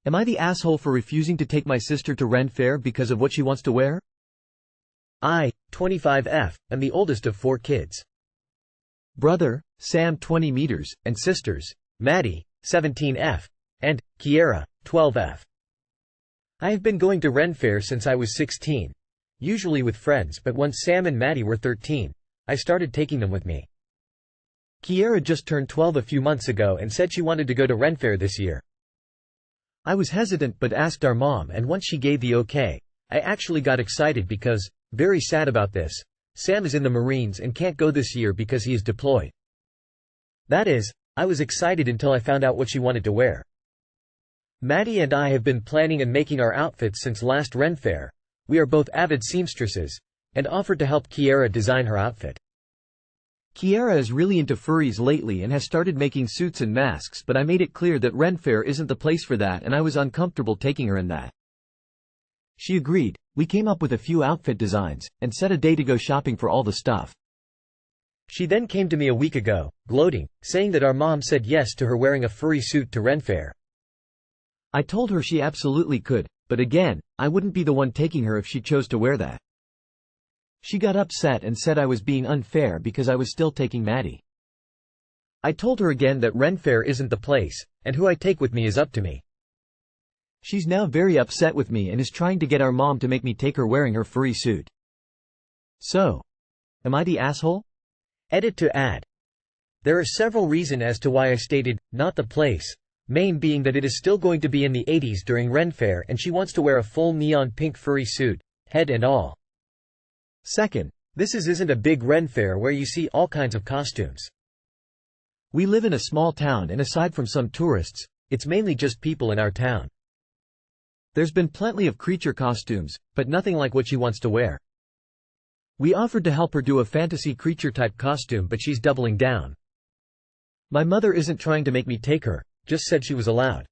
Am I the asshole for refusing to take my sister to Renfair because of what she wants to wear? I, 25F, am the oldest of 4 kids. Brother, Sam 20 meters, And sisters, Maddie, 17F, and Kiera, 12F. I have been going to Renfair since I was 16, usually with friends, but once Sam and Maddie were 13, I started taking them with me. Kiera just turned 12 a few months ago and said she wanted to go to Renfair this year. I was hesitant but asked our mom, and once she gave the okay, I actually got excited because, very sad about this, Sam is in the Marines and can't go this year because he is deployed. That is, I was excited until I found out what she wanted to wear. Maddie and I have been planning and making our outfits since last Renfair. We are both avid seamstresses, and offered to help Kiera design her outfit. Kiera is really into furries lately and has started making suits and masks, but I made it clear that Renfair isn't the place for that and I was uncomfortable taking her in that. She agreed, we came up with a few outfit designs, and set a day to go shopping for all the stuff. She then came to me a week ago, gloating, saying that our mom said yes to her wearing a furry suit to Renfair. I told her she absolutely could, but again, I wouldn't be the one taking her if she chose to wear that. She got upset and said I was being unfair because I was still taking Maddie. I told her again that Renfair isn't the place, and who I take with me is up to me. She's now very upset with me and is trying to get our mom to make me take her wearing her furry suit. So, am I the asshole? Edit to add. There are several reasons as to why I stated, not the place, main being that it is still going to be in the 80s during Renfair and she wants to wear a full neon pink furry suit, head and all. Second, this isn't a big Renfair where you see all kinds of costumes. We live in a small town and aside from some tourists, it's mainly just people in our town. There's been plenty of creature costumes, but nothing like what she wants to wear. We offered to help her do a fantasy creature type costume, but she's doubling down. My mother isn't trying to make me take her, just said she was allowed.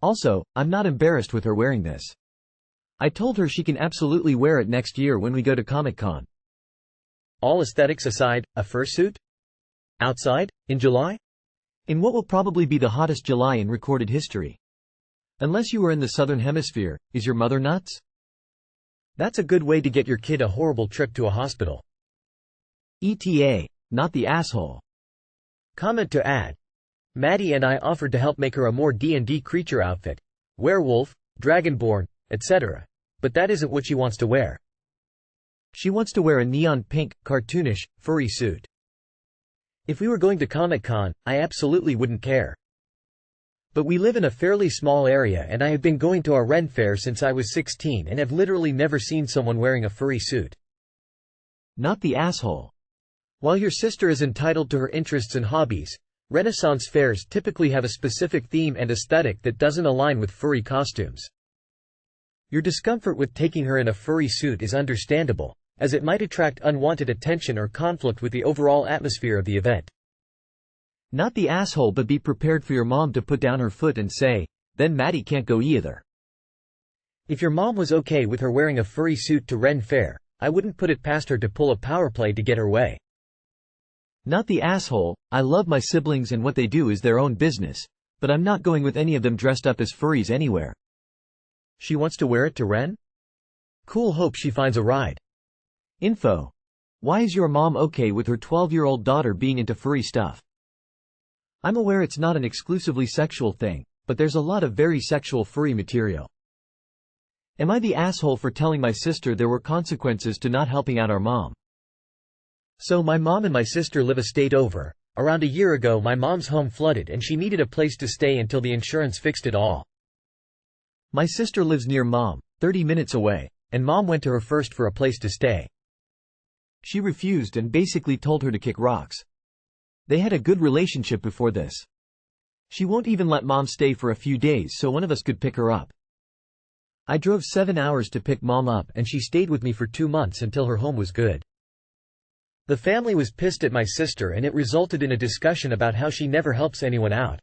Also, I'm not embarrassed with her wearing this. I told her she can absolutely wear it next year when we go to Comic-Con. All aesthetics aside, a fursuit? Outside? In July? In what will probably be the hottest July in recorded history. Unless you were in the southern hemisphere, is your mother nuts? That's a good way to get your kid a horrible trip to a hospital. ETA, not the asshole. Comment to add. Maddie and I offered to help make her a more D&D creature outfit. Werewolf, dragonborn, etc. But that isn't what she wants to wear. She wants to wear a neon pink, cartoonish, furry suit. If we were going to Comic-Con, I absolutely wouldn't care. But we live in a fairly small area and I have been going to a Renfair since I was 16 and have literally never seen someone wearing a furry suit. Not the asshole. While your sister is entitled to her interests and hobbies, Renaissance fairs typically have a specific theme and aesthetic that doesn't align with furry costumes. Your discomfort with taking her in a furry suit is understandable, as it might attract unwanted attention or conflict with the overall atmosphere of the event. Not the asshole, but be prepared for your mom to put down her foot and say, then Maddie can't go either. If your mom was okay with her wearing a furry suit to Renfair, I wouldn't put it past her to pull a power play to get her way. Not the asshole, I love my siblings and what they do is their own business, but I'm not going with any of them dressed up as furries anywhere. She wants to wear it to Ren? Cool, hope she finds a ride. Info. Why is your mom okay with her 12-year-old daughter being into furry stuff? I'm aware it's not an exclusively sexual thing, but there's a lot of very sexual furry material. Am I the asshole for telling my sister there were consequences to not helping out our mom? So my mom and my sister live a state over. Around a year ago my mom's home flooded and she needed a place to stay until the insurance fixed it all. My sister lives near mom, 30 minutes away, and mom went to her first for a place to stay. She refused and basically told her to kick rocks. They had a good relationship before this. She won't even let mom stay for a few days so one of us could pick her up. I drove 7 hours to pick mom up and she stayed with me for 2 months until her home was good. The family was pissed at my sister and it resulted in a discussion about how she never helps anyone out.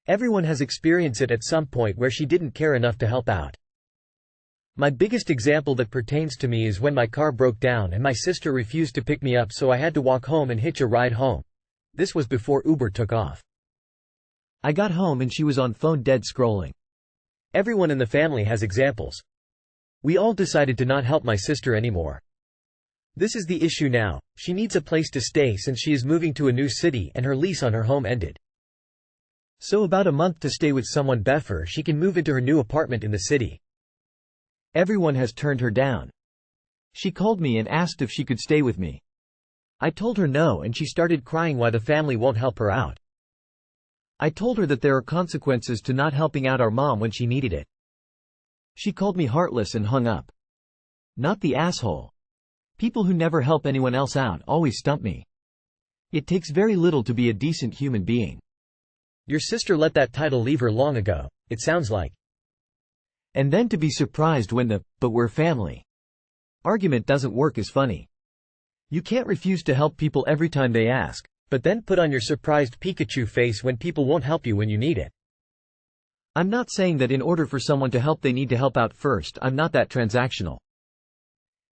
Everyone has experienced it at some point where she didn't care enough to help out. My biggest example that pertains to me is when my car broke down and my sister refused to pick me up, so I had to walk home and hitch a ride home. This was before Uber took off. I got home and she was on phone dead scrolling. Everyone in the family has examples. We all decided to not help my sister anymore. This is the issue now, she needs a place to stay since she is moving to a new city and her lease on her home ended. So about a month to stay with someone before she can move into her new apartment in the city. Everyone has turned her down. She called me and asked if she could stay with me. I told her no and she started crying why the family won't help her out. I told her that there are consequences to not helping out our mom when she needed it. She called me heartless and hung up. Not the asshole. People who never help anyone else out always stump me. It takes very little to be a decent human being. Your sister let that title leave her long ago, it sounds like. And then to be surprised when the "but we're family" argument doesn't work is funny. You can't refuse to help people every time they ask, but then put on your surprised Pikachu face when people won't help you when you need it. I'm not saying that in order for someone to help they need to help out first. I'm not that transactional.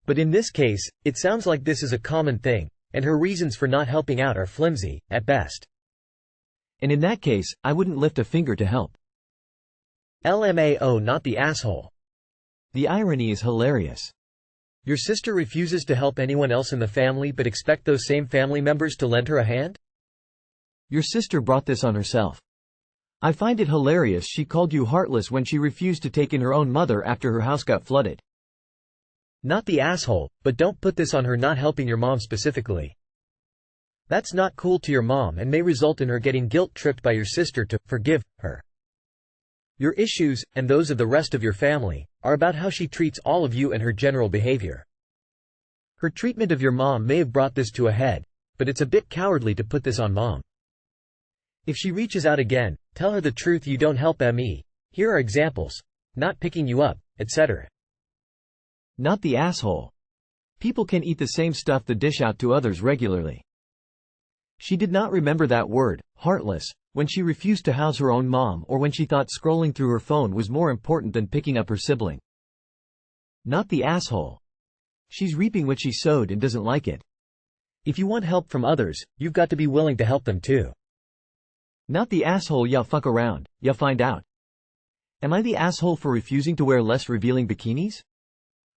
But in this case, it sounds like this is a common thing, and her reasons for not helping out are flimsy, at best. And in that case, I wouldn't lift a finger to help. LMAO, not the asshole. The irony is hilarious. Your sister refuses to help anyone else in the family but expect those same family members to lend her a hand? Your sister brought this on herself. I find it hilarious she called you heartless when she refused to take in her own mother after her house got flooded. Not the asshole, but don't put this on her not helping your mom specifically. That's not cool to your mom and may result in her getting guilt-tripped by your sister to forgive her. Your issues, and those of the rest of your family, are about how she treats all of you and her general behavior. Her treatment of your mom may have brought this to a head, but it's a bit cowardly to put this on mom. If she reaches out again, tell her the truth. You don't help me. Here are examples. Not picking you up, etc. Not the asshole. People can eat the same stuff they dish out to others regularly. She did not remember that word, heartless, when she refused to house her own mom or when she thought scrolling through her phone was more important than picking up her sibling. Not the asshole. She's reaping what she sowed and doesn't like it. If you want help from others, you've got to be willing to help them too. Not the asshole. Ya fuck around, ya find out. Am I the asshole for refusing to wear less revealing bikinis?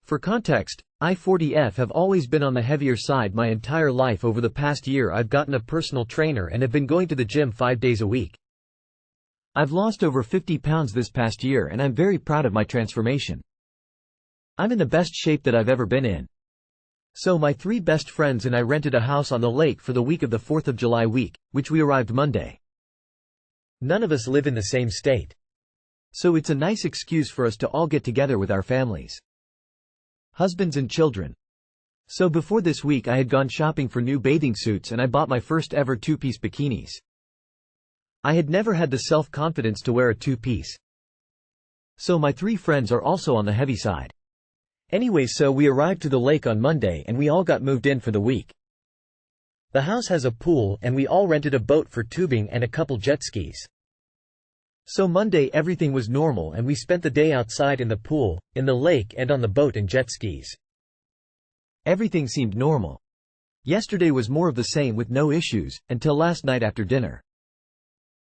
For context, I 40F have always been on the heavier side my entire life. Over the past year I've gotten a personal trainer and have been going to the gym 5 days a week. I've lost over 50 pounds this past year and I'm very proud of my transformation. I'm in the best shape that I've ever been in. So my 3 best friends and I rented a house on the lake for the week of the 4th of July week, which we arrived Monday. None of us live in the same state. So it's a nice excuse for us to all get together with our families. Husbands and children. So before this week I had gone shopping for new bathing suits and I bought my first ever 2-piece bikinis. I had never had the self-confidence to wear a 2-piece. So my 3 friends are also on the heavy side. Anyway, so we arrived to the lake on Monday and we all got moved in for the week. The house has a pool and we all rented a boat for tubing and a couple jet skis. So Monday everything was normal and we spent the day outside in the pool, in the lake and on the boat and jet skis. Everything seemed normal. Yesterday was more of the same with no issues, until last night after dinner.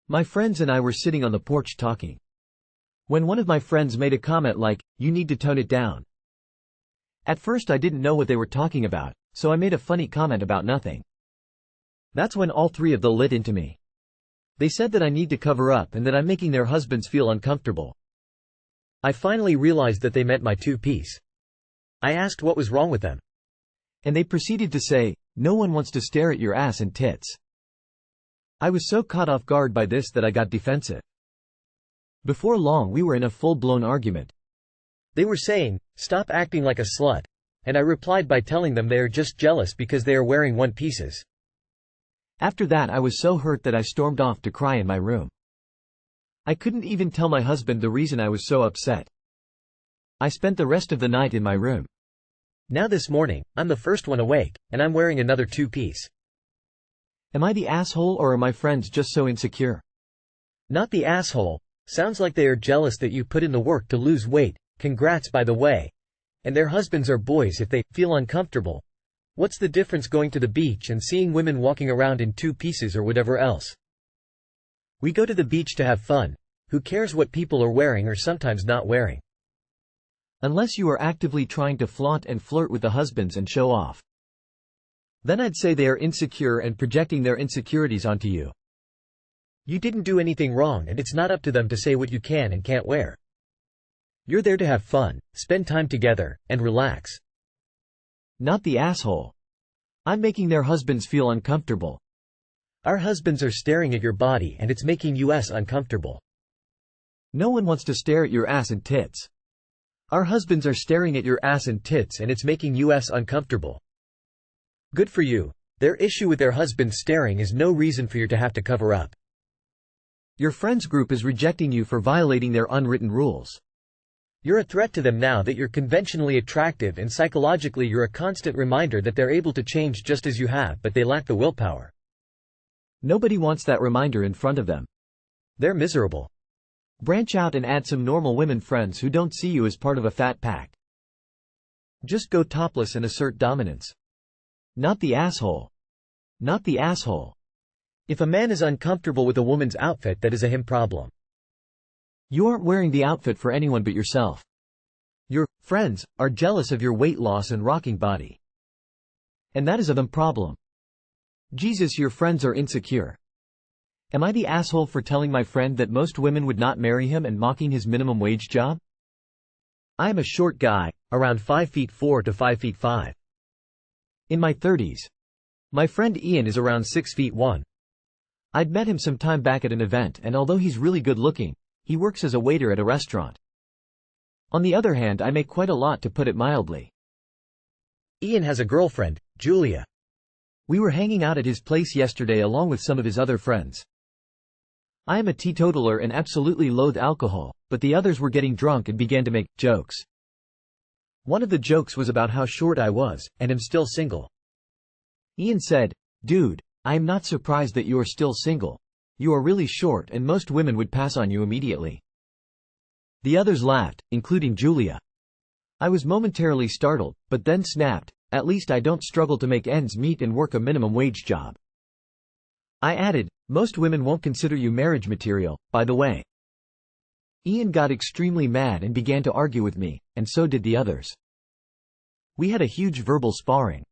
My friends and I were sitting on the porch talking. When one of my friends made a comment like, "You need to tone it down." At first I didn't know what they were talking about, so I made a funny comment about nothing. That's when all 3 of them lit into me. They said that I need to cover up and that I'm making their husbands feel uncomfortable. I finally realized that they meant my 2-piece. I asked what was wrong with them. And they proceeded to say, "No one wants to stare at your ass and tits." I was so caught off guard by this that I got defensive. Before long we were in a full-blown argument. They were saying, "Stop acting like a slut," and I replied by telling them they are just jealous because they are wearing 1-pieces. After that I was so hurt that I stormed off to cry in my room. I couldn't even tell my husband the reason I was so upset. I spent the rest of the night in my room. Now this morning, I'm the first one awake, and I'm wearing another 2-piece. Am I the asshole or are my friends just so insecure? Not the asshole. Sounds like they are jealous that you put in the work to lose weight, congrats by the way. And their husbands are boys if they feel uncomfortable. What's the difference going to the beach and seeing women walking around in 2-pieces or whatever else? We go to the beach to have fun. Who cares what people are wearing or sometimes not wearing? Unless you are actively trying to flaunt and flirt with the husbands and show off. Then I'd say they are insecure and projecting their insecurities onto you. You didn't do anything wrong and it's not up to them to say what you can and can't wear. You're there to have fun, spend time together, and relax. Not the asshole. I'm making their husbands feel uncomfortable. Our husbands are staring at your body and it's making us uncomfortable. No one wants to stare at your ass and tits. Our husbands are staring at your ass and tits and it's making us uncomfortable. Good for you. Their issue with their husbands staring is no reason for you to have to cover up. Your friends group is rejecting you for violating their unwritten rules. You're a threat to them now that you're conventionally attractive and psychologically you're a constant reminder that they're able to change just as you have but they lack the willpower. Nobody wants that reminder in front of them. They're miserable. Branch out and add some normal women friends who don't see you as part of a fat pack. Just go topless and assert dominance. Not the asshole. Not the asshole. If a man is uncomfortable with a woman's outfit, that is a him problem. You aren't wearing the outfit for anyone but yourself. Your friends are jealous of your weight loss and rocking body. And that is a them problem. Jesus, your friends are insecure. Am I the asshole for telling my friend that most women would not marry him and mocking his minimum wage job? I am a short guy, around 5'4" to 5'5". In my 30s. My friend Ian is around 6'1". I'd met him some time back at an event and although he's really good looking, he works as a waiter at a restaurant. On the other hand, I make quite a lot to put it mildly. Ian has a girlfriend, Julia. We were hanging out at his place yesterday along with some of his other friends. I am a teetotaler and absolutely loathe alcohol, but the others were getting drunk and began to make jokes. One of the jokes was about how short I was, and am still single. Ian said, "Dude, I am not surprised that you are still single. You are really short and most women would pass on you immediately." The others laughed, including Julia. I was momentarily startled, but then snapped, "At least I don't struggle to make ends meet and work a minimum wage job." I added, "Most women won't consider you marriage material, by the way." Ian got extremely mad and began to argue with me, and so did the others. We had a huge verbal sparring.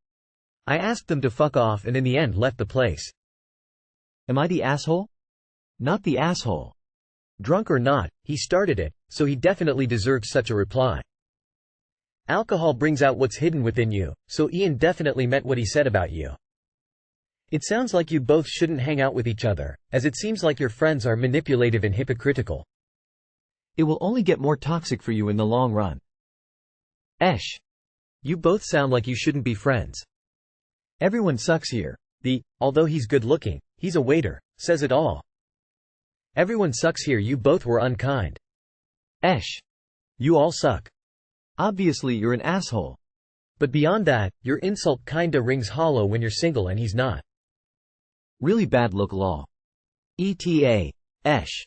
I asked them to fuck off and in the end left the place. Am I the asshole? Not the asshole. Drunk or not, he started it, so he definitely deserves such a reply. Alcohol brings out what's hidden within you, so Ian definitely meant what he said about you. It sounds like you both shouldn't hang out with each other, as it seems like your friends are manipulative and hypocritical. It will only get more toxic for you in the long run. Esh. You both sound like you shouldn't be friends. Everyone sucks here. Although he's good looking, he's a waiter, says it all. Everyone sucks here. You both were unkind. Esh. You all suck. Obviously you're an asshole. But beyond that, your insult kinda rings hollow when you're single and he's not. Really bad look lol. ETA. Esh.